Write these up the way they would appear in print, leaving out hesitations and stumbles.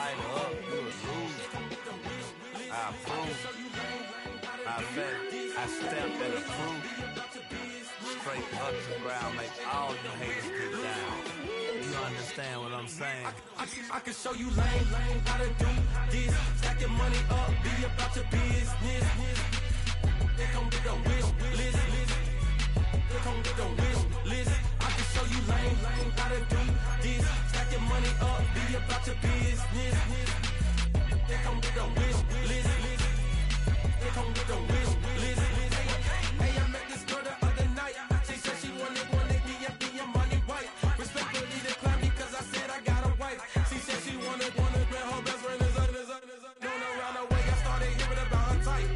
tighter up, you would lose. I approve. I bet I stepped and approved. Straight up the ground, make all you haters get down. You understand what I'm saying? I can show you lame, how to do this. Stack your money up, be about your business. They come with a wish list. They come with a wish list. I can show you lame, how to do this. Stack your money up, be about your business. They come with a wish list. They come with a wish list. Hey, I met this girl the other night. She said she wanted be a money wife. Respectfully declined because I said I got a wife. She said she wanted man, her best friend is known around the way. I started hearing about her type.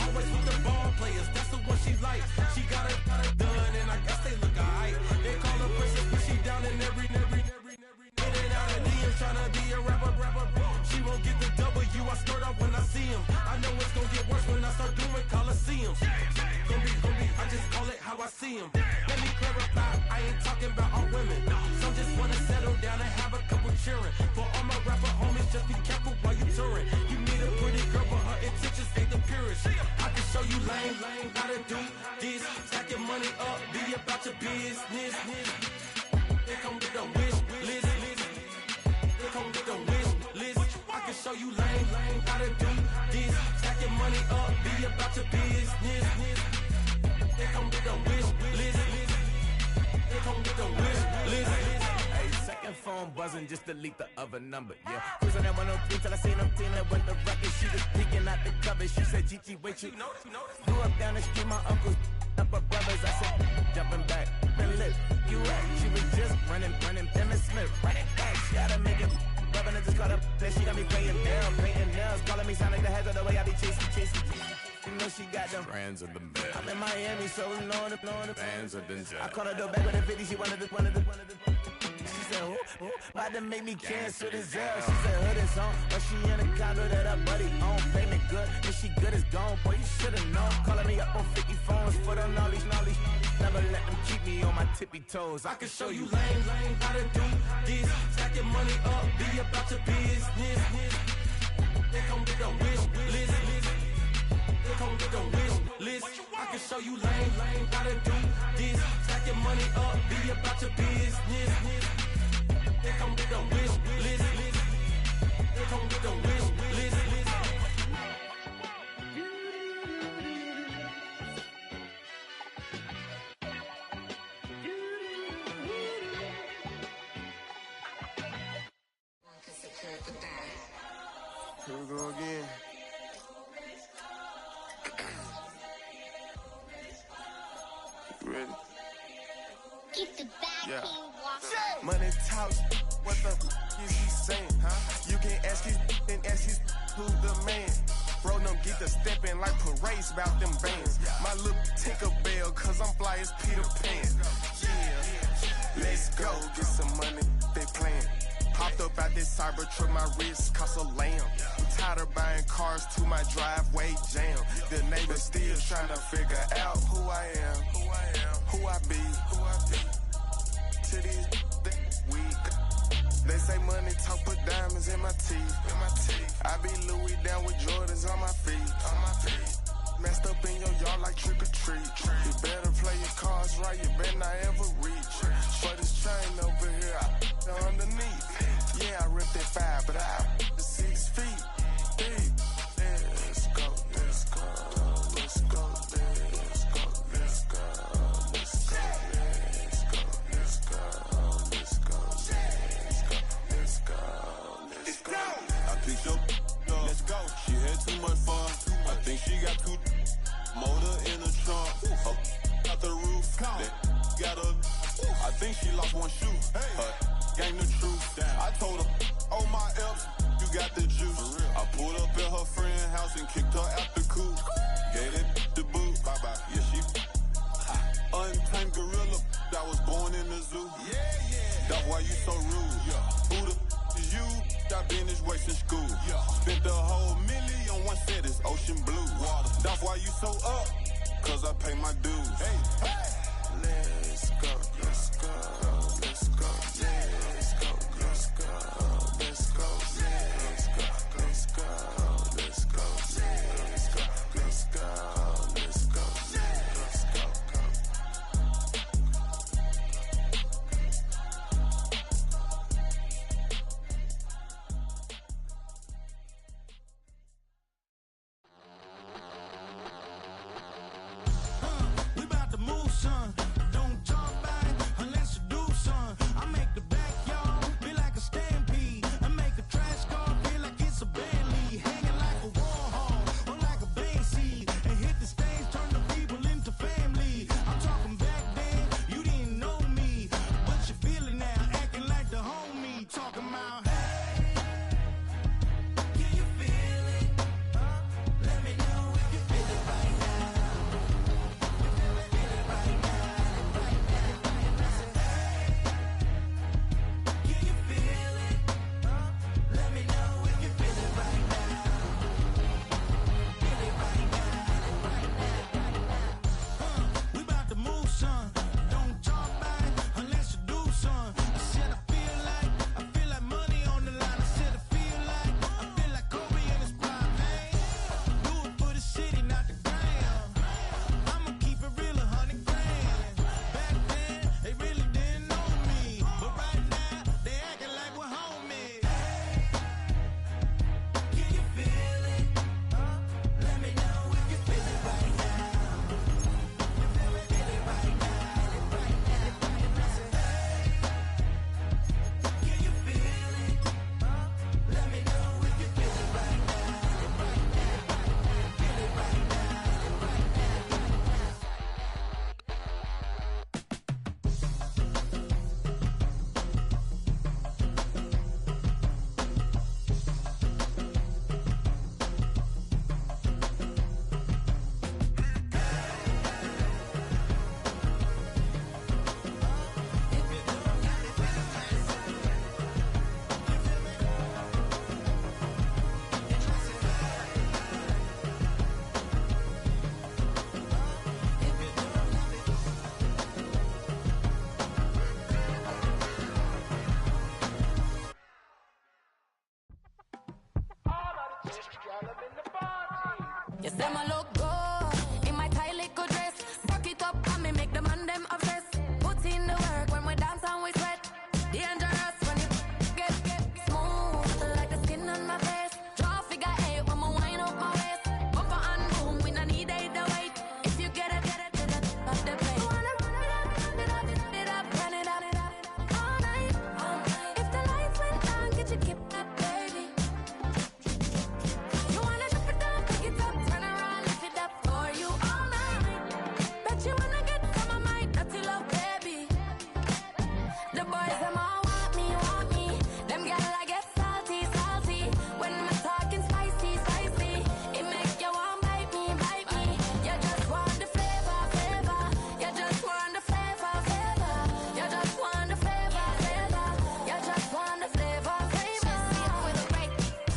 Always with the ball players, that's the one she like. She got it done, and I guess they look alright. They call her princess, but she down in every. In and out of DMs, tryna be a rapper. She won't get the W, I skirt off when I see him. I know it's gonna get worse when I start doing Coliseums. Gonna be, I just call it how I see him. Let me clarify, I ain't talking about all women. Some just wanna settle down and have a couple cheering. For all my rapper homies, just be careful while you touring. You need a pretty girl, but her intentions ain't the purest. I can show you lame, how to do this. Stack your money up, be about your business. They come with a wish list. They come with a wish list. I can show you lame, how to do this. Stack your money up, be about your business. They come with a wish list. They come with a wish list. Hey, second phone buzzing, just delete the other number, yeah. Cruising at 103 till I seen them feeling with the record. She was peeking out the cover. She said, Gigi, wait, you grew up down the street, my uncles up her brothers. I said, jumping back, been lit. You at? She was just running, Emmett Smith, running back. She gotta make it. Rubbing it, just caught up. Then she got me playing down, painting nails, calling me sound like the heads of the way I be chasing. You know she got them Brands of the bed. I'm in Miami, so knowing the Bands of the jet. I caught her door back with a 50, she wanted the. She said, who? About to make me cancel this L. She said, hood is on, but she in a condo that her buddy own. Payment good, and she good as gone. Boy, you should've known. Calling me up on 50 phones, foot on knowledge. Never let them keep me on my tippy toes. I can show you lame, how to do this. Stack your money up, be about your business. They come with a wish list. They come with a wish list. I can show you lame, how to do this. Stack your money up, be about your business. They come with a wish list. They come with a wish list. Here we go again. You ready? Keep the back Yeah. walking. Money talks, what the is he saying? Huh? You can ask his and ask his who's the man. Bro, them get the stepping like parades about them bands. My little Tinkerbell, cause I'm fly as Peter Pan. Yeah, let's go, get some money, they playing. Hopped up out this cyber truck, my wrist cost a lamb. I'm tired of buying cars to my driveway jam. The neighbors still trying to figure out who I am, who I be. To these weak. They say money talk, put diamonds in my teeth. I be Louis down with Jordans on my feet. Messed up in your yard like trick or treat. You better play your cards right, you better not ever reach. For this chain over here, I underneath. Yeah, I ripped that 5, but I 6 feet deep. Let's go, let's go, let's go, let's go, let's go, let's go, let's go, let's go, let's go, let's go, let's go. I picked up, let's go. She had too much fun. I think she got too motor in the trunk. Out the roof. Got a. I think she lost one shoe. Gang the truth. I told her, oh my F's, you got the juice. I pulled up at her friend's house and kicked her out the coop. Gave that the boot. Bye bye. Yeah, she untamed gorilla. I was born in the zoo. That's why you so rude. Who the is you? I been this way since school. Spent the whole million on one set. It's ocean blue. That's why you so up. Cause I pay my dues. Let's go, let's go, let's go, let's go, let's go, let's go, let's You say my look good in my tight little dress. Rock it up and me make the man them obsessed. Put in the work when we dance and we sweat. Dangerous when you get smooth like the skin on my face. Draw figure 8 when we wind up my waist. Bumper and boom, we no need the wait. If you get it, off the plate. Wanna run it up, run it up, all night. If the lights went down, get your kip up, baby. You wanna drop it down, pick it up, turn around, lift it up for you all night. Bet you wanna get some of my dirty love, baby. The boys them all want me. Them gyal I get salty. When I'm talking spicy. It make you want bite me. You just want the flavor. You just want the flavor. You just want the flavor. You just want the flavor. With a break.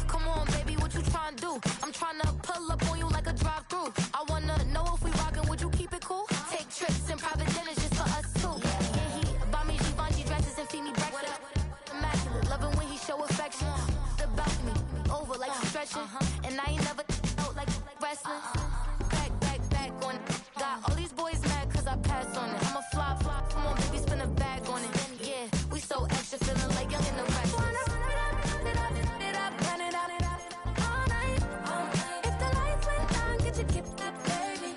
Come on, baby, what you tryna do? I'm tryna pull up on you like a drive-through. I wanna know if we rockin', would you keep it cool? Take trips and private dinners just for us two. Yeah, he buy me Givenchy dresses and feed me breakfast. Immaculate, loving when he show affection. The balcony, over like he's stretching. And I ain't never out like wrestling. Back on it. Got all these boys mad cause I passed on it. I'm a flop. Come on, baby, spin a bag on it. Yeah, we so extra, feeling like young in the rest. Run it up, all night. If the lights went down, get your kip up, baby.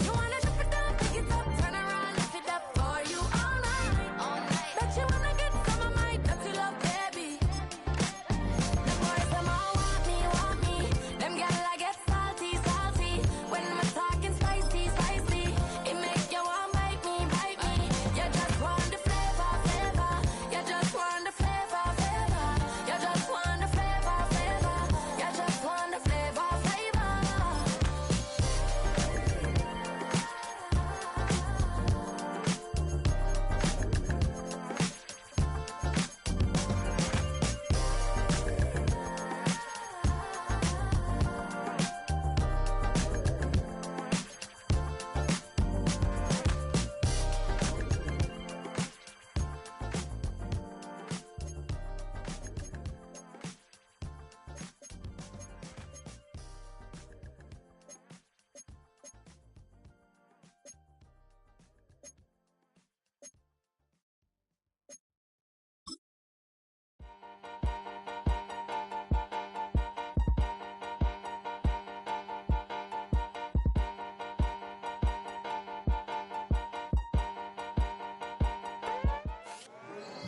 You wanna drop it down, pick it up, turn around, lift it up for you all night. Bet you wanna get some of my dirty love, baby. The boys them all want me. Them gyal I get salty. When I'm talking spicy. It make you want bite me. You just want the flavor. You just want the flavor. You just want the flavor. You just want the flavor.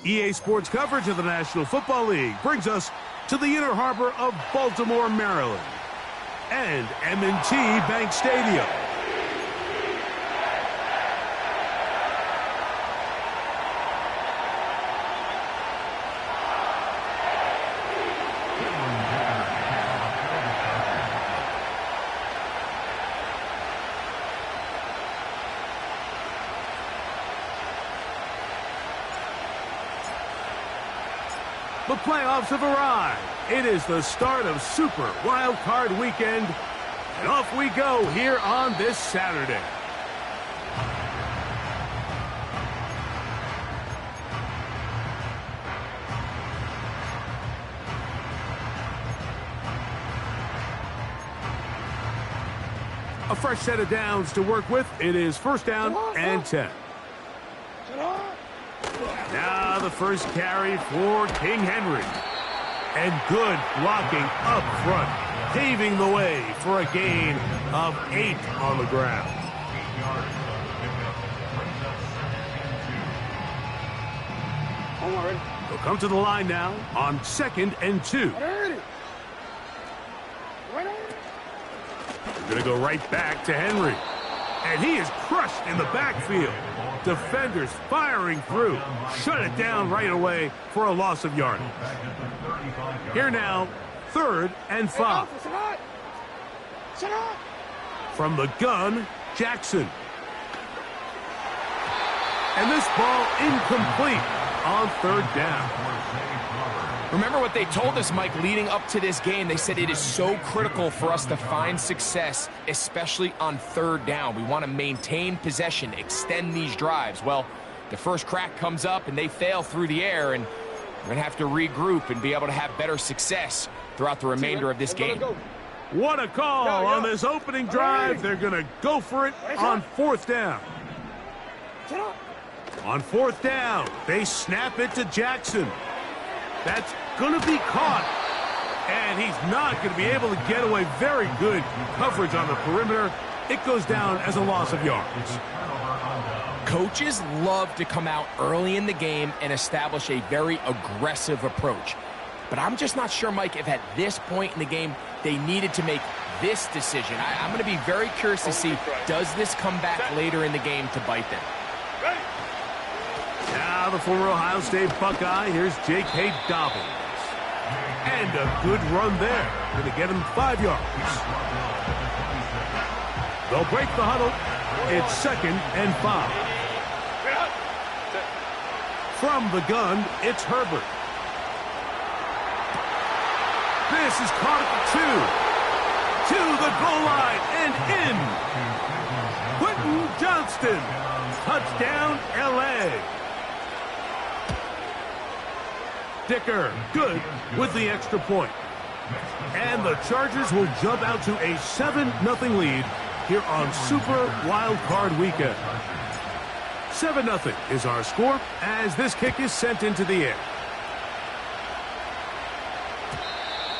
EA Sports coverage of the National Football League brings us to the inner harbor of Baltimore, Maryland, and M&T Bank Stadium. The playoffs have arrived. It is the start of Super Wildcard Weekend, and off we go here on this Saturday. A fresh set of downs to work with. It is first down and 10. Now the first carry for King Henry. And good blocking up front, paving the way for a gain of 8 on the ground. He'll come to the line now on 2nd and 2. We're going to go right back to Henry. And he is crushed in the backfield. Defenders firing through. Shut it down right away for a loss of yardage. Here now, 3rd and 5. From the gun, Jackson. And this ball incomplete on 3rd down. Remember what they told us, Mike, leading up to this game. They said it is so critical for us to find success, especially on 3rd down. We want to maintain possession, extend these drives. Well, the first crack comes up and they fail through the air, and we're going to have to regroup and be able to have better success throughout the remainder of this game. What a call on this opening drive. They're going to go for it on 4th down. On 4th down, they snap it to Jackson. That's going to be caught. And he's not going to be able to get away. Very good coverage on the perimeter. It goes down as a loss of yards. Coaches love to come out early in the game and establish a very aggressive approach. But I'm just not sure, Mike, if at this point in the game they needed to make this decision. I'm going to be very curious to see, does this come back later in the game to bite them? Now the former Ohio State Buckeye, here's J.K. Dobbins. And a good run there. Going to get him 5 yards. They'll break the huddle. It's 2nd and 5. From the gun, it's Herbert. This is caught at the 2. To the goal line and in. Quentin Johnston. Touchdown, L.A. Dicker, good with the extra point. And the Chargers will jump out to a 7-0 lead here on Super Wildcard Weekend. 7-0 is our score as this kick is sent into the air.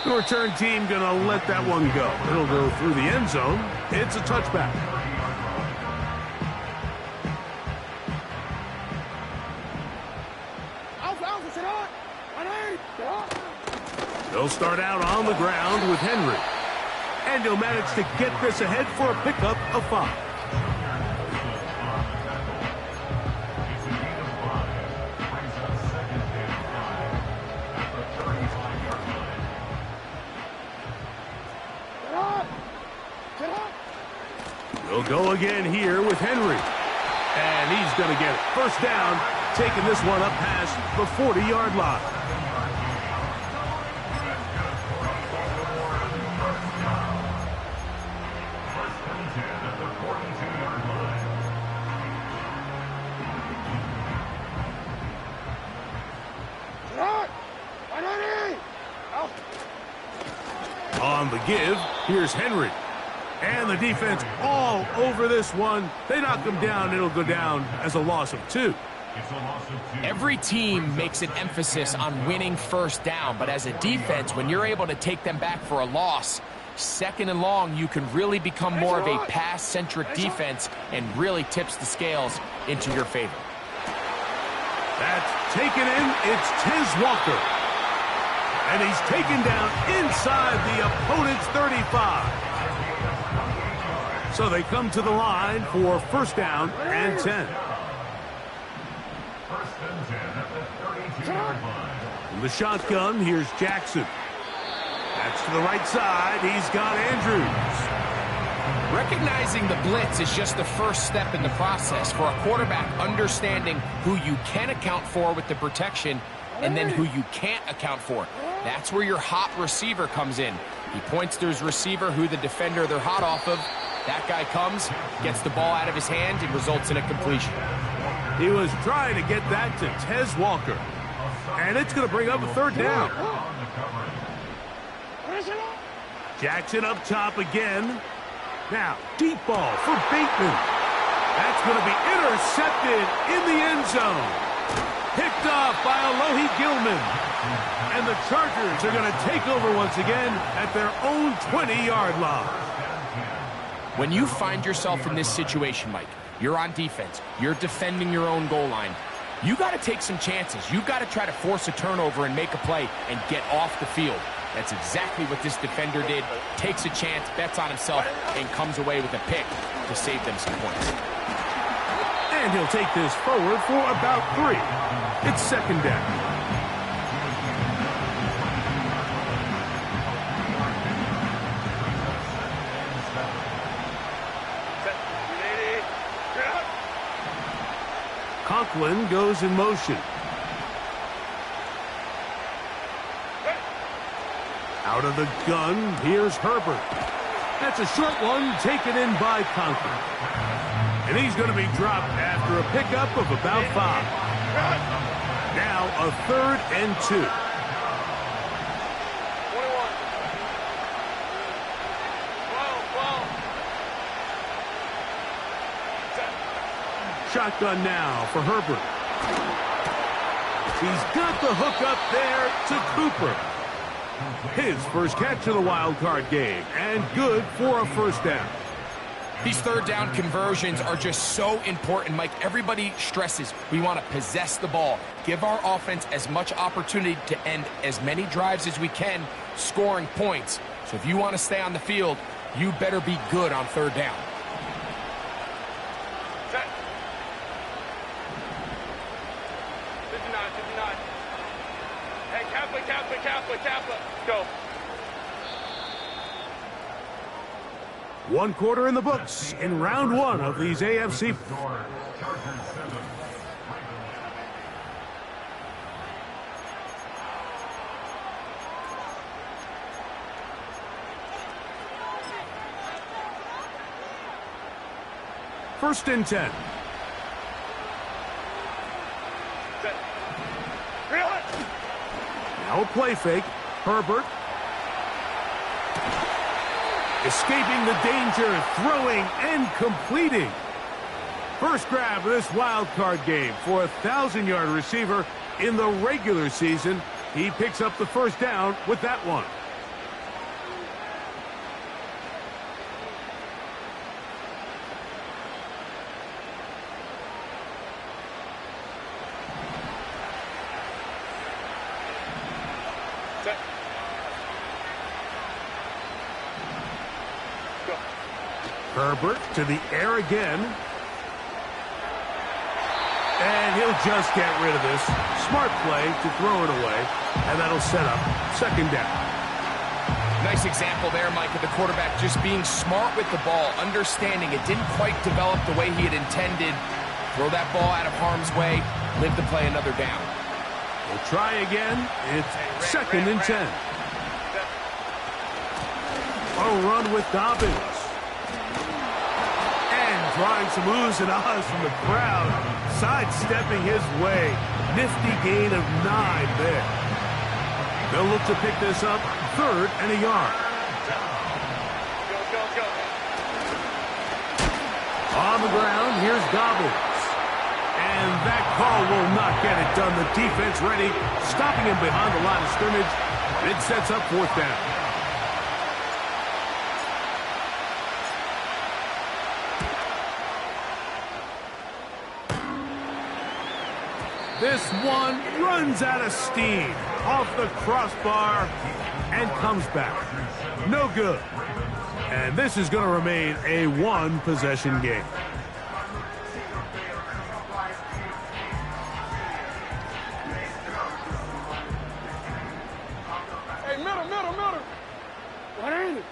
The return team going to let that one go. It'll go through the end zone. It's a touchback. They'll start out on the ground with Henry. And he'll manage to get this ahead for a pickup of 5. They'll go again here with Henry. And he's going to get it. First down, taking this one up past the 40-yard line. On the give, here's Henry. And the defense all over this one. They knock him down. It'll go down as a loss of 2. Every team makes an emphasis on winning first down, but as a defense, when you're able to take them back for a loss, 2nd and long, you can really become more of a pass-centric defense and really tips the scales into your favor. That's taken in. It's Tez Walker. And he's taken down inside the opponent's 35. So they come to the line for first down and 10. In the shotgun, here's Jackson. That's to the right side. He's got Andrews. Recognizing the blitz is just the first step in the process for a quarterback understanding who you can account for with the protection and then who you can't account for. That's where your hot receiver comes in. He points to his receiver, who the defender they're hot off of. That guy comes, gets the ball out of his hand, and results in a completion. He was trying to get that to Tez Walker. And it's going to bring up a 3rd down. Jackson up top again. Now, deep ball for Bateman. That's going to be intercepted in the end zone. Picked off by Alohi Gilman. And the Chargers are going to take over once again at their own 20-yard line. When you find yourself in this situation, Mike, you're on defense, you're defending your own goal line, you got to take some chances. You've got to try to force a turnover and make a play and get off the field. That's exactly what this defender did. Takes a chance, bets on himself, and comes away with a pick to save them some points. And he'll take this forward for about 3. It's 2nd down. Conklin goes in motion. Out of the gun, here's Herbert. That's a short one taken in by Conklin. And he's going to be dropped after a pickup of about 5. Now a 3rd and 2. Shotgun now for Herbert. He's got the hook up there to Cooper. His first catch of the wild card game, and good for a first down. These third down conversions are just so important, Mike. Everybody stresses we want to possess the ball, give our offense as much opportunity to end as many drives as we can, scoring points. So if you want to stay on the field, you better be good on third down. Set. 59, 59. Hey, Kappa. Go. 1 quarter in the books in round 1 of these AFC. First and 10. Set. Reel it. Now a play fake. Herbert. Escaping the danger, throwing and completing. First grab of this wild card game for a 1,000-yard receiver in the regular season. He picks up the first down with that one. Set. Go. Herbert to the air again. And he'll just get rid of this. Smart play to throw it away. And that'll set up second down. Nice example there, Mike, of the quarterback just being smart with the ball, understanding it didn't quite develop the way he had intended. Throw that ball out of harm's way, live to play another down. We'll try again. It's second and 10. A run with Dobbins. And drawing some oohs and ahs from the crowd. Sidestepping his way. Nifty gain of 9 there. They'll look to pick this up, third and a yard. Go. On the ground, here's Dobbins. And that call will not get it done. The defense ready, stopping him behind the line of scrimmage. It sets up fourth down. This one runs out of steam, off the crossbar, and comes back. No good. And this is going to remain a one-possession game. Hey, middle. What ain't it?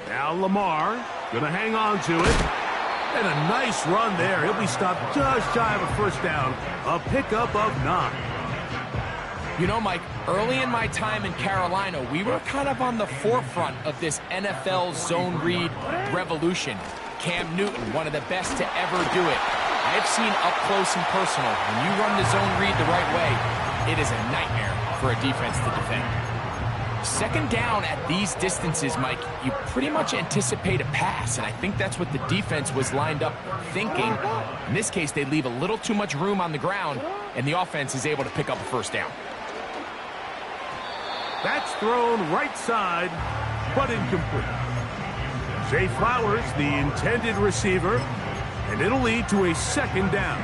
Now Lamar going to hang on to it. And a nice run there. He'll be stopped just shy of a first down. A pickup of 9. You know, Mike, early in my time in Carolina, we were kind of on the forefront of this NFL zone read revolution. Cam Newton, one of the best to ever do it. I've seen up close and personal, when you run the zone read the right way, it is a nightmare for a defense to defend. Second down at these distances, Mike, you pretty much anticipate a pass, and I think that's what the defense was lined up thinking. In this case, they leave a little too much room on the ground, and the offense is able to pick up a first down. That's thrown right side, but incomplete. Zay Flowers, the intended receiver, and it'll lead to a second down.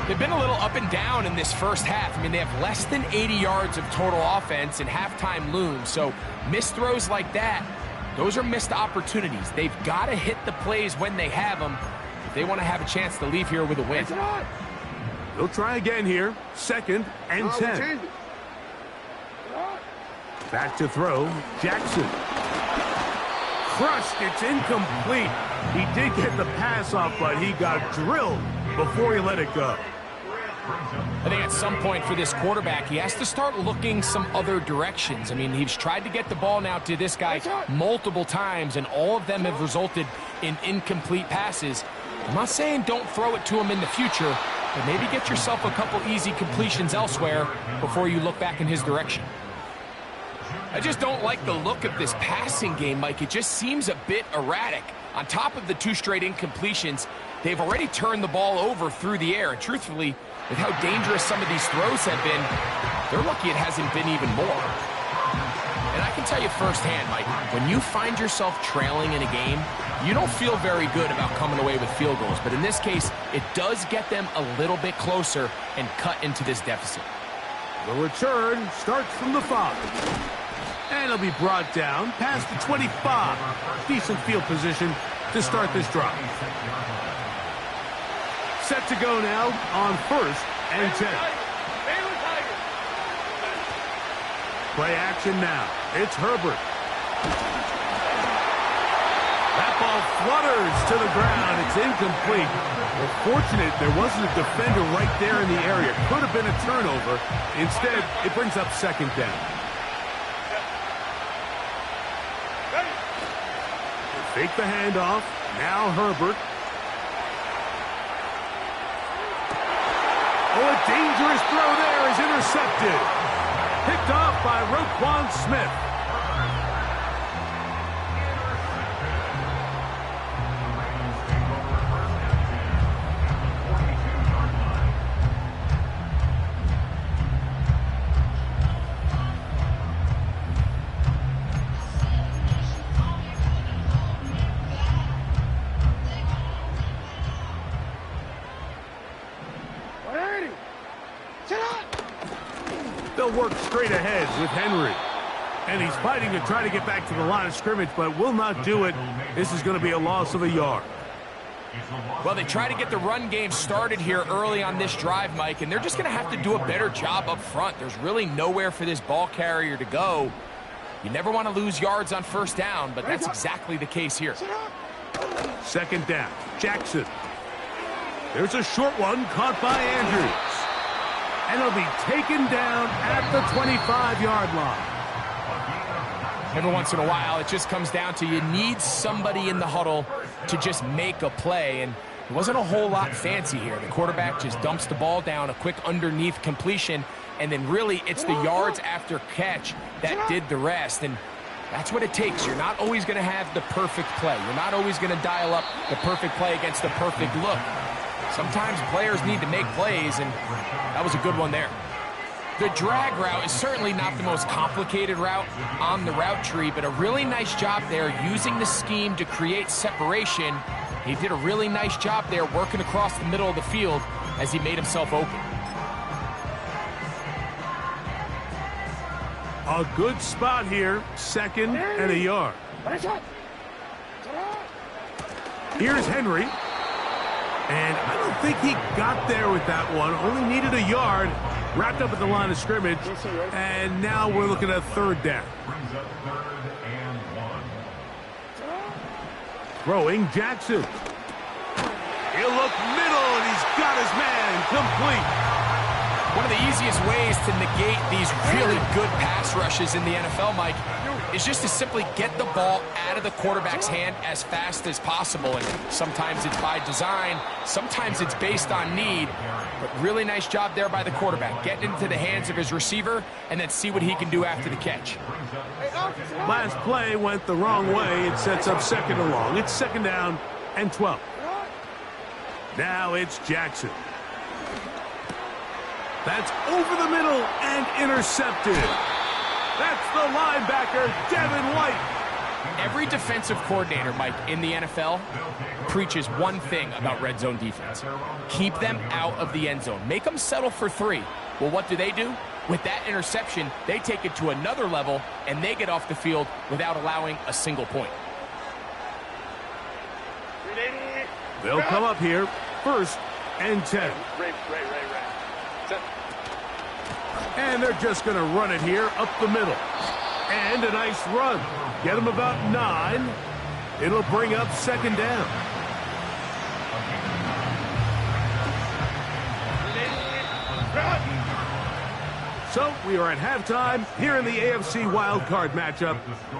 They've been a little up and down in this first half. I mean, they have less than 80 yards of total offense and halftime looms. So missed throws like that, those are missed opportunities. They've got to hit the plays when they have them if they want to have a chance to leave here with a win. They'll try again here. Second and 10. Back to throw. Jackson. Crushed. It's incomplete. He did get the pass off, but he got drilled before he let it go. I think at some point for this quarterback, he has to start looking some other directions. I mean, he's tried to get the ball now to this guy multiple times, and all of them have resulted in incomplete passes. I'm not saying don't throw it to him in the future, but maybe get yourself a couple easy completions elsewhere before you look back in his direction. I just don't like the look of this passing game, Mike. It just seems a bit erratic. On top of the 2 straight incompletions, they've already turned the ball over through the air. And truthfully, with how dangerous some of these throws have been, they're lucky it hasn't been even more. And I can tell you firsthand, Mike, when you find yourself trailing in a game, you don't feel very good about coming away with field goals. But in this case, it does get them a little bit closer and cut into this deficit. The return starts from the 5. And it'll be brought down past the 25. Decent field position to start this drive. Set to go now on 1st and 10. Play action now. It's Herbert. That ball flutters to the ground. It's incomplete. Well, fortunate there wasn't a defender right there in the area. Could have been a turnover. Instead, it brings up 2nd down. They fake the handoff. Now Herbert. Oh, a dangerous throw there is intercepted. Picked off by Roquan Smith. They'll work straight ahead with Henry. And he's fighting to try to get back to the line of scrimmage, but will not do it. This is going to be a loss of a yard. Well, they try to get the run game started here early on this drive, Mike, and they're just going to have to do a better job up front. There's really nowhere for this ball carrier to go. You never want to lose yards on 1st down, but that's exactly the case here. 2nd down. Jackson. There's a short one caught by Andrews. And it'll be taken down at the 25-yard line. Every once in a while, it just comes down to you need somebody in the huddle to just make a play. And it wasn't a whole lot fancy here. The quarterback just dumps the ball down, a quick underneath completion, and then really it's the yards after catch that did the rest. And that's what it takes. You're not always going to have the perfect play. You're not always going to dial up the perfect play against the perfect look. Sometimes players need to make plays, and that was a good one there. The drag route is certainly not the most complicated route on the route tree, but a really nice job there using the scheme to create separation. He did a really nice job there working across the middle of the field as he made himself open. A good spot here, 2nd and a yard. Here's Henry. And I don't think he got there with that one. Only needed a yard. Wrapped up at the line of scrimmage. And now we're looking at 3rd down. Throwing Jackson. He'll look middle, and he's got his man complete. One of the easiest ways to negate these really good pass rushes in the NFL, Mike, is just to simply get the ball out of the quarterback's hand as fast as possible. And sometimes it's by design, sometimes it's based on need. But really nice job there by the quarterback, getting into the hands of his receiver and then see what he can do after the catch. Last play went the wrong way. It sets up 2nd and long. It's 2nd down and 12. Now it's Jackson. That's over the middle and intercepted. That's the linebacker, Devin White. Every defensive coordinator, Mike, in the NFL preaches one thing about red zone defense. Keep them out of the end zone. Make them settle for 3. Well, what do? With that interception, they take it to another level, and they get off the field without allowing a single point. They'll come up here, 1st and 10. And they're just going to run it here up the middle. And a nice run. Get them about 9. It'll bring up 2nd down. So we are at halftime here in the AFC Wildcard matchup,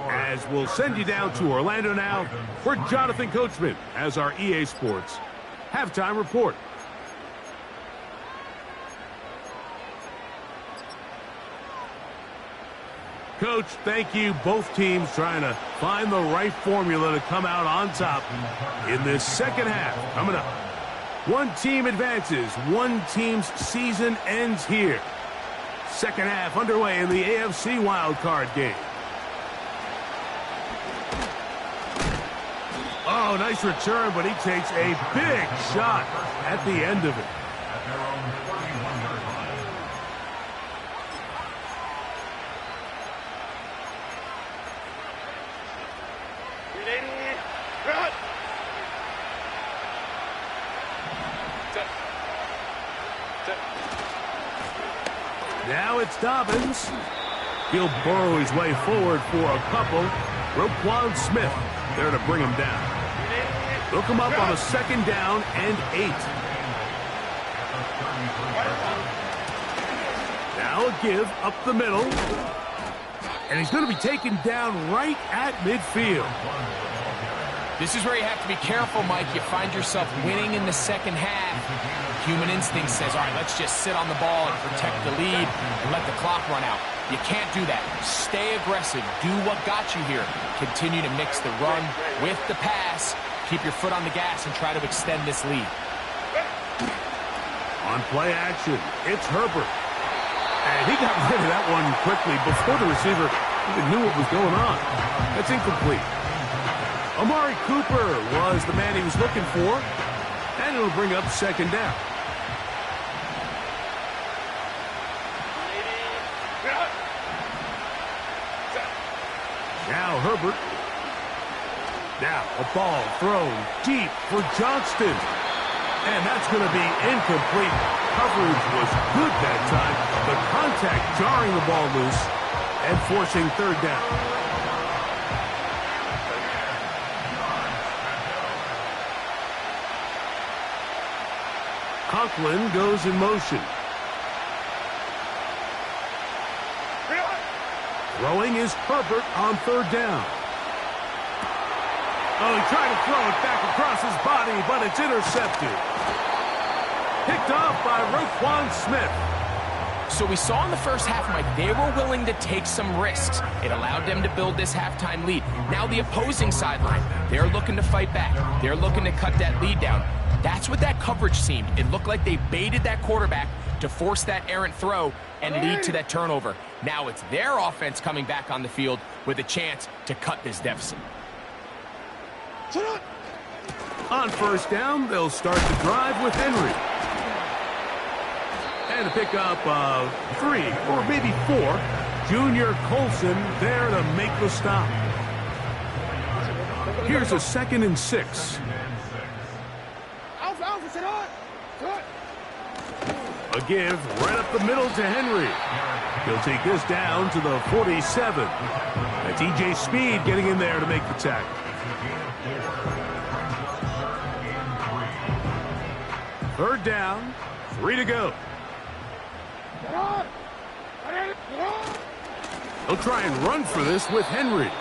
as we'll send you down to Orlando now for Jonathan Coachman as our EA Sports halftime report. Coach, thank you. Both teams trying to find the right formula to come out on top in this second half. Coming up, one team advances, one team's season ends here. Second half underway in the AFC Wildcard game. Oh, nice return, but he takes a big shot at the end of it. Now it's Dobbins. He'll burrow his way forward for a couple. Roquan Smith there to bring him down. They'll come up on a 2nd down and 8. Now a give up the middle. And he's going to be taken down right at midfield. This is where you have to be careful, Mike. You find yourself winning in the second half. Human instinct says, all right, let's just sit on the ball and protect the lead and let the clock run out. You can't do that. Stay aggressive. Do what got you here. Continue to mix the run with the pass. Keep your foot on the gas and try to extend this lead. On play action, it's Herbert. And he got rid of that one quickly before the receiver even knew what was going on. That's incomplete. Amari Cooper was the man he was looking for, and it'll bring up 2nd down. Now Herbert. Now a ball thrown deep for Johnston. And that's going to be incomplete. Coverage was good that time. The contact jarring the ball loose and forcing 3rd down. Conklin goes in motion. Throwing is Herbert on 3rd down. Oh, he tried to throw it back across his body, but it's intercepted. Picked off by Roquan Smith. So we saw in the first half, Mike, they were willing to take some risks. It allowed them to build this halftime lead. Now the opposing sideline, they're looking to fight back. They're looking to cut that lead down. That's what that coverage seemed. It looked like they baited that quarterback to force that errant throw and lead to that turnover. Now it's their offense coming back on the field with a chance to cut this deficit. On 1st down, they'll start the drive with Henry. And a pickup of 3 or maybe 4. Junior Colson there to make the stop. Here's a 2nd and 6. A give right up the middle to Henry. He'll take this down to the 47. That's E.J. Speed getting in there to make the tackle. 3rd down, 3 to go. He'll try and run for this with Henry.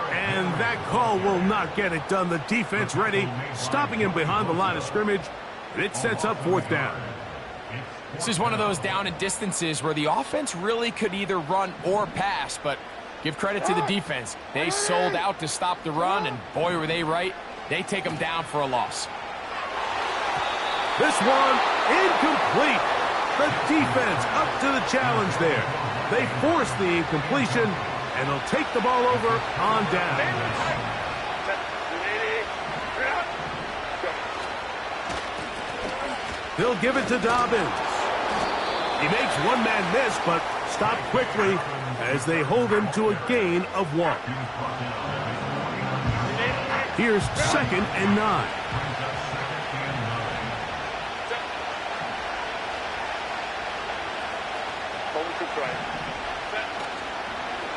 And that call will not get it done. The defense ready, stopping him behind the line of scrimmage. And it sets up 4th down. This is one of those down and distances where the offense really could either run or pass, but give credit to the defense. They sold out to stop the run, and boy, were they right. They take them down for a loss. This one, incomplete. The defense up to the challenge there. They force the incompletion, and they'll take the ball over on down. They'll give it to Dobbins. He makes one man miss, but stopped quickly as they hold him to a gain of 1. Here's 2nd and 9.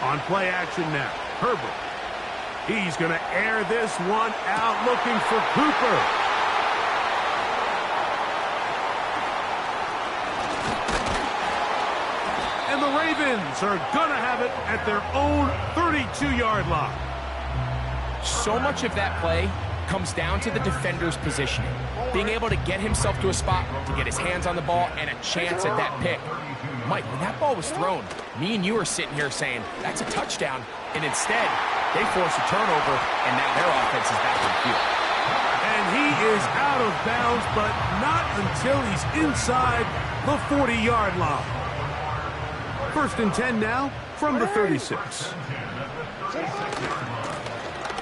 On play action now, Herbert. He's going to air this one out, looking for Cooper. And the Ravens are going to have it at their own 32-yard line. So much of that play comes down to the defender's positioning. Being able to get himself to a spot, to get his hands on the ball, and a chance at that pick. Mike, when that ball was thrown, me and you were sitting here saying, that's a touchdown. And instead, they force a turnover, and now their offense is back in the field. And he is out of bounds, but not until he's inside the 40-yard line. 1st and 10 now from the 36.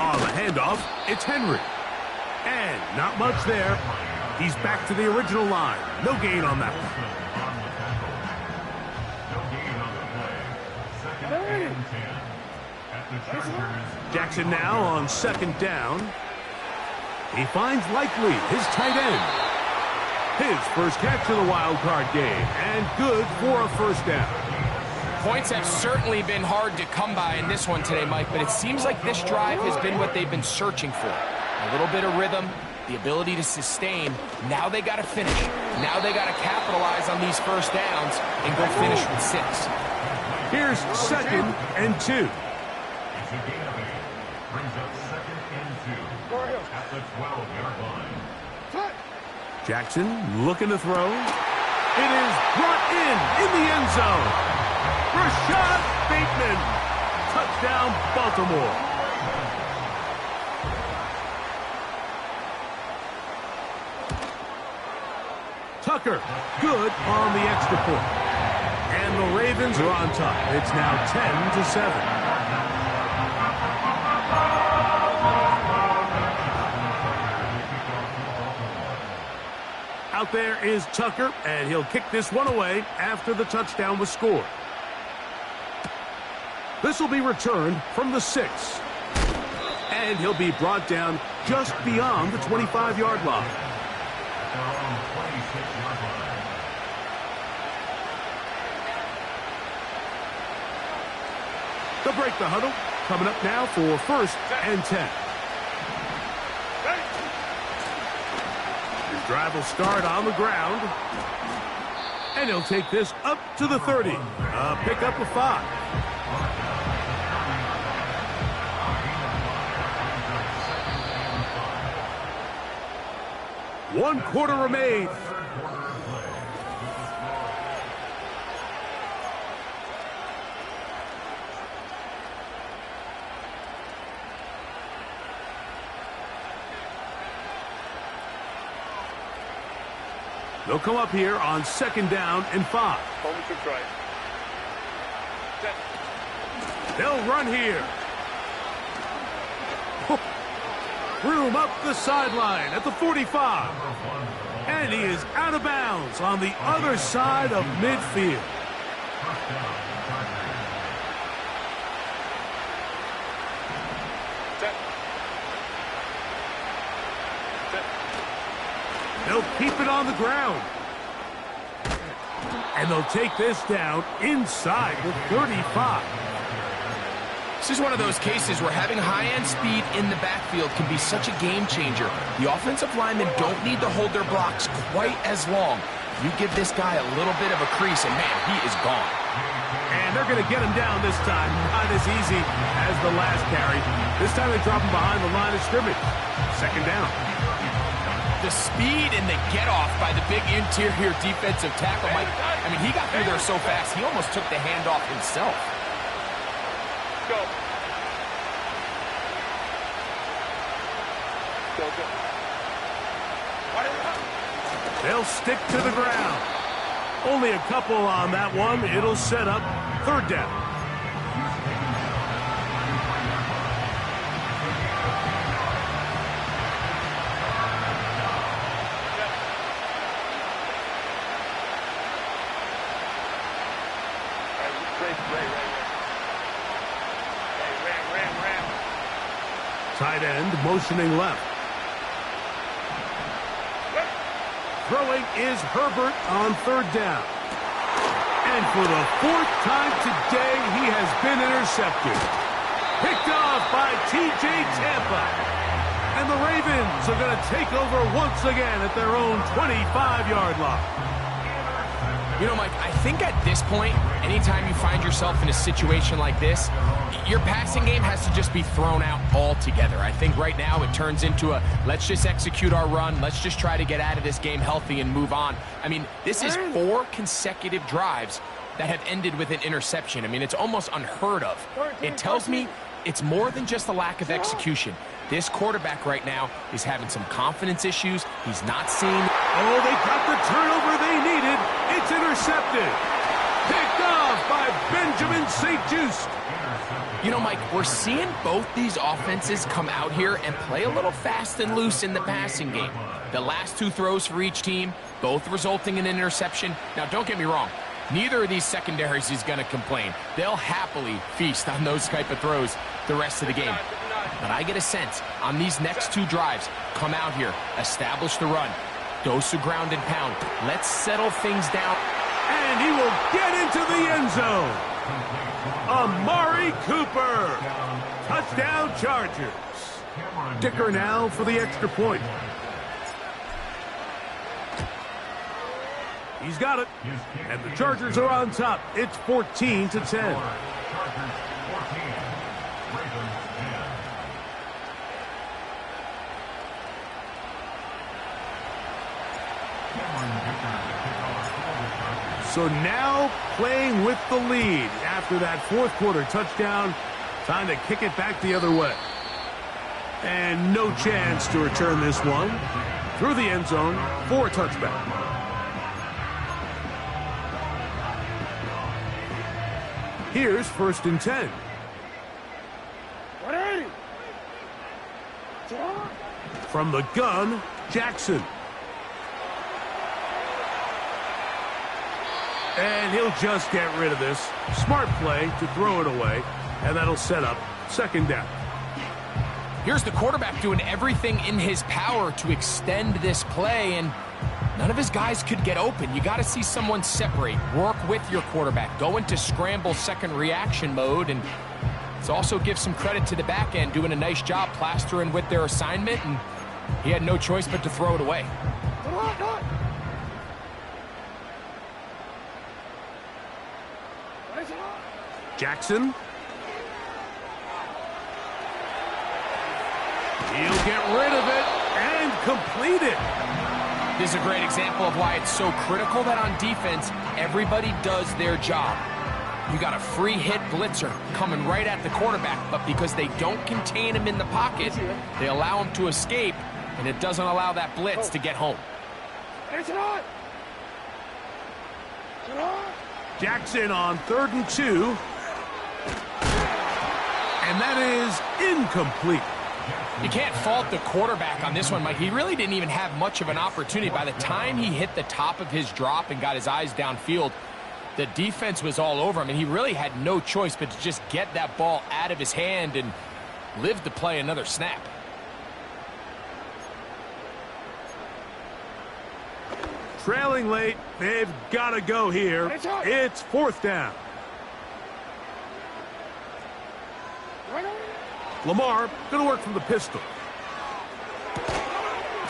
On the handoff, it's Henry. And not much there. He's back to the original line. No gain on that one. Jackson now on 2nd down. He finds Likely, his tight end. His first catch of the wild card game, and good for a 1st down. Points have certainly been hard to come by in this one today, Mike, but it seems like this drive has been what they've been searching for. A little bit of rhythm, the ability to sustain. Now they got to finish. Now they got to capitalize on these 1st downs and go finish with 6. Here's 2nd and 2. Jackson looking to throw. It is brought in the end zone. Rashad Bateman. Touchdown, Baltimore. Tucker, good on the extra point. And the Ravens are on top. It's now 10-7. Out there is Tucker, and he'll kick this one away after the touchdown was scored. This will be returned from the 6. And he'll be brought down just beyond the 25-yard line. They'll break the huddle. Coming up now for 1st and 10. His drive will start on the ground. And he'll take this up to the 30. Pick up a 5. One quarter remains. They'll come up here on 2nd down and 5. They'll run here. Room up the sideline at the 45. And he is out of bounds on the other side of midfield. They'll keep it on the ground. And they'll take this down inside the 35. This is one of those cases where having high-end speed in the backfield can be such a game changer. The offensive linemen don't need to hold their blocks quite as long. You give this guy a little bit of a crease, and man, he is gone. And they're going to get him down this time. Not as easy as the last carry. This time they drop him behind the line of scrimmage. 2nd down. The speed and the get-off by the big interior defensive tackle, Mike. I mean, he got through there so fast, he almost took the handoff himself. Go. They'll stick to the ground. Only a couple on that one. It'll set up 3rd down. Tight end motioning left. Throwing is Herbert on 3rd down. And for the 4th time today, he has been intercepted. Picked off by T.J. Tampa. And the Ravens are going to take over once again at their own 25-yard line. You know, Mike, I think at this point, anytime you find yourself in a situation like this, your passing game has to just be thrown out altogether. I think right now it turns into a, let's just execute our run, let's just try to get out of this game healthy and move on. I mean, this is 4 consecutive drives that have ended with an interception. I mean, it's almost unheard of. It tells me it's more than just a lack of execution. This quarterback right now is having some confidence issues. He's not seeing... Oh, they got the turnover they needed. It's intercepted. Picked off by Benjamin St-Juste. You know, Mike, we're seeing both these offenses come out here and play a little fast and loose in the passing game. The last 2 throws for each team, both resulting in an interception. Now, don't get me wrong. Neither of these secondaries is going to complain. They'll happily feast on those type of throws the rest of the game. But I get a sense on these next 2 drives, come out here, establish the run, dose of ground and pound. Let's settle things down. And he will get into the end zone. Amari Cooper. Touchdown Chargers. Dicker now for the extra point. He's got it. And the Chargers are on top. It's 14-10. So now playing with the lead after that 4th quarter touchdown. Time to kick it back the other way. And no chance to return this one. Through the end zone for a touchback. Here's 1st and 10. 180. From the gun, Jackson. And he'll just get rid of this. Smart play to throw it away. And that'll set up 2nd down. Here's the quarterback doing everything in his power to extend this play, and none of his guys could get open. You got to see someone separate, work with your quarterback, go into scramble second reaction mode, and it's also give some credit to the back end doing a nice job plastering with their assignment, and he had no choice but to throw it away. Jackson. He'll get rid of it and complete it. This is a great example of why it's so critical that on defense, everybody does their job. You got a free hit blitzer coming right at the quarterback, but because they don't contain him in the pocket, they allow him to escape, and it doesn't allow that blitz to get home. Jackson on 3rd and 2. And that is incomplete. You can't fault the quarterback on this one, Mike. He really didn't even have much of an opportunity. By the time he hit the top of his drop and got his eyes downfield, the defense was all over him, and he really had no choice but to just get that ball out of his hand and live to play another snap. Trailing late, they've got to go here. It's 4th down. Lamar going to work from the pistol.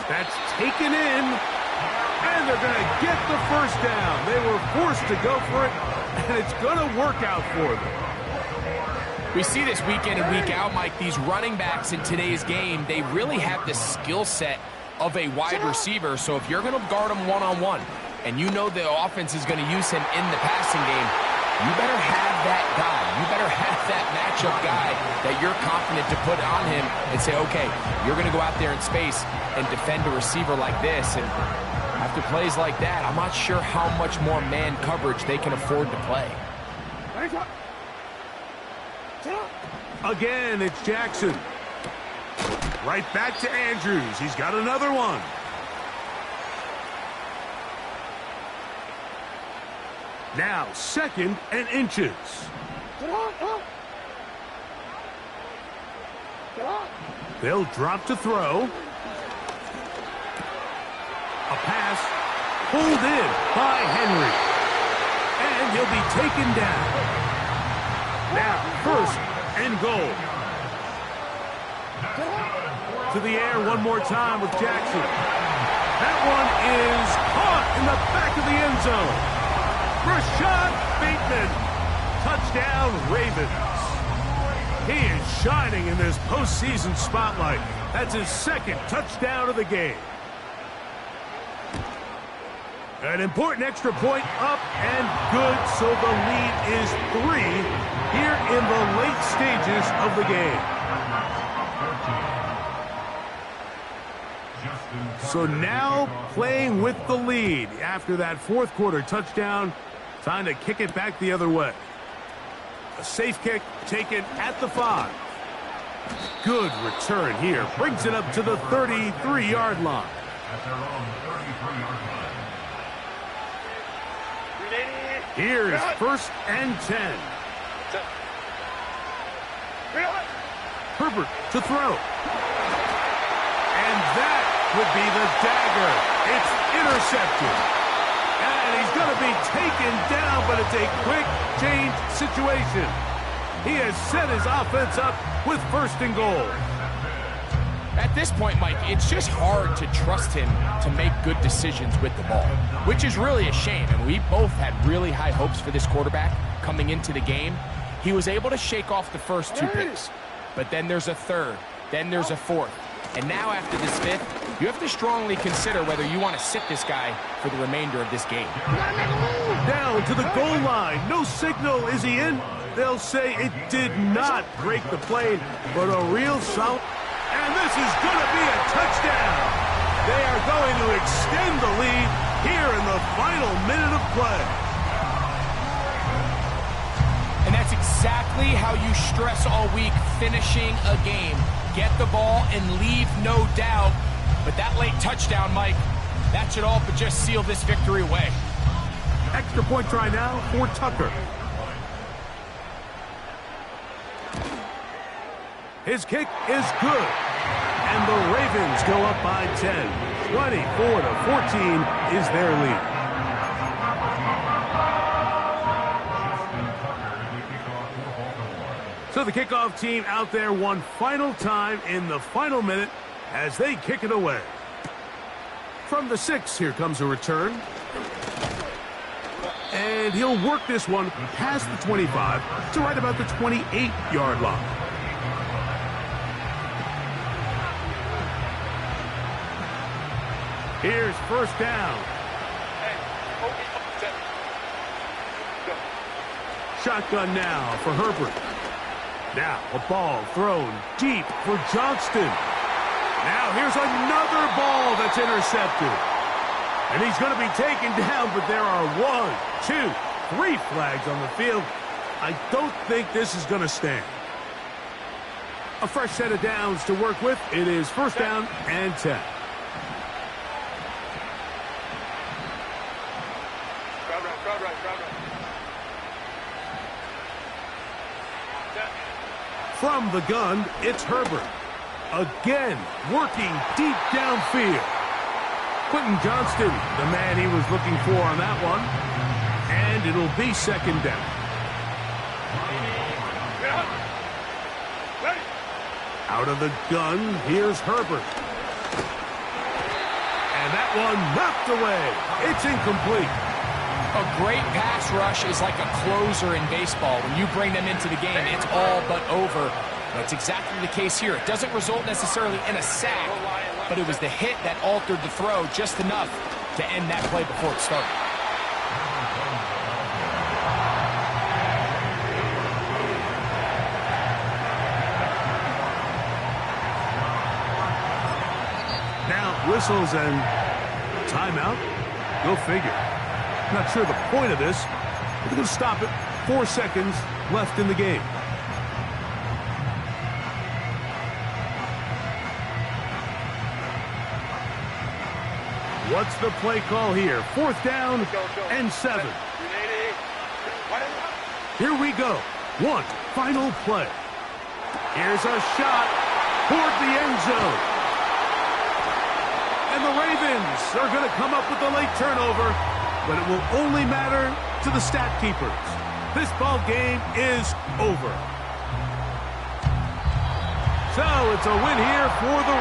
That's taken in, and they're going to get the 1st down. They were forced to go for it, and it's going to work out for them. We see this week in and week out, Mike. These running backs in today's game, they really have the skill set of a wide receiver. So if you're going to guard him one-on-one, and you know the offense is going to use him in the passing game, you better have that guy. You better have that matchup guy that you're confident to put on him and say, okay, you're going to go out there in space and defend a receiver like this. And after plays like that, I'm not sure how much more man coverage they can afford to play. Again, it's Jackson. Right back to Andrews. He's got another one. Now 2nd and inches. They'll drop to throw. A pass pulled in by Henry. And he'll be taken down. Now 1st and goal. To the air one more time with Jackson. That one is caught in the back of the end zone. Rashad Bateman, touchdown Ravens. He is shining in this postseason spotlight. That's his 2nd touchdown of the game. An important extra point up and good, so the lead is 3 here in the late stages of the game. So now playing with the lead after that fourth quarter touchdown, time to kick it back the other way. A safe kick taken at the 5. Good return here. Brings it up to the 33-yard line. Here's 1st and 10. Herbert to throw. And that would be the dagger. It's intercepted. And he's going to be taken down, but it's a quick change situation. He has set his offense up with 1st and goal. At this point, Mike, it's just hard to trust him to make good decisions with the ball, which is really a shame. And we both had really high hopes for this quarterback coming into the game. He was able to shake off the first 2 picks, but then there's a 3rd, then there's a 4th. And now after this 5th, you have to strongly consider whether you want to sit this guy for the remainder of this game. Down to the goal line. No signal. Is he in? They'll say it did not break the plane, but a real solid. And this is going to be a touchdown. They are going to extend the lead here in the final minute of play. And that's exactly how you stress all week, finishing a game. Get the ball and leave no doubt. But that late touchdown, Mike, that should all but just seal this victory away. Extra point try now for Tucker. His kick is good. And the Ravens go up by 10. 24-14 is their lead. So the kickoff team out there one final time in the final minute as they kick it away. From the 6, here comes a return. And he'll work this one past the 25 to right about the 28-yard line. Here's 1st down. Shotgun now for Herbert. Now a ball thrown deep for Johnston. Now here's another ball that's intercepted. And he's going to be taken down, but there are 1, 2, 3 flags on the field. I don't think this is going to stand. A fresh set of downs to work with. It is 1st down and 10. From the gun, it's Herbert. Again, working deep downfield. Quentin Johnston, the man he was looking for on that one. And it'll be 2nd down. Out of the gun, here's Herbert. And that one knocked away. It's incomplete. A great pass rush is like a closer in baseball. When you bring them into the game, it's all but over. That's exactly the case here. It doesn't result necessarily in a sack, but it was the hit that altered the throw just enough to end that play before it started. Now whistles and timeout. Go figure. Not sure the point of this. They're going to stop it. 4 seconds left in the game. What's the play call here? 4th down and 7. Here we go. One final play. Here's a shot toward the end zone. And the Ravens are going to come up with the late turnover, but it will only matter to the stat keepers. This ball game is over. So it's a win here for the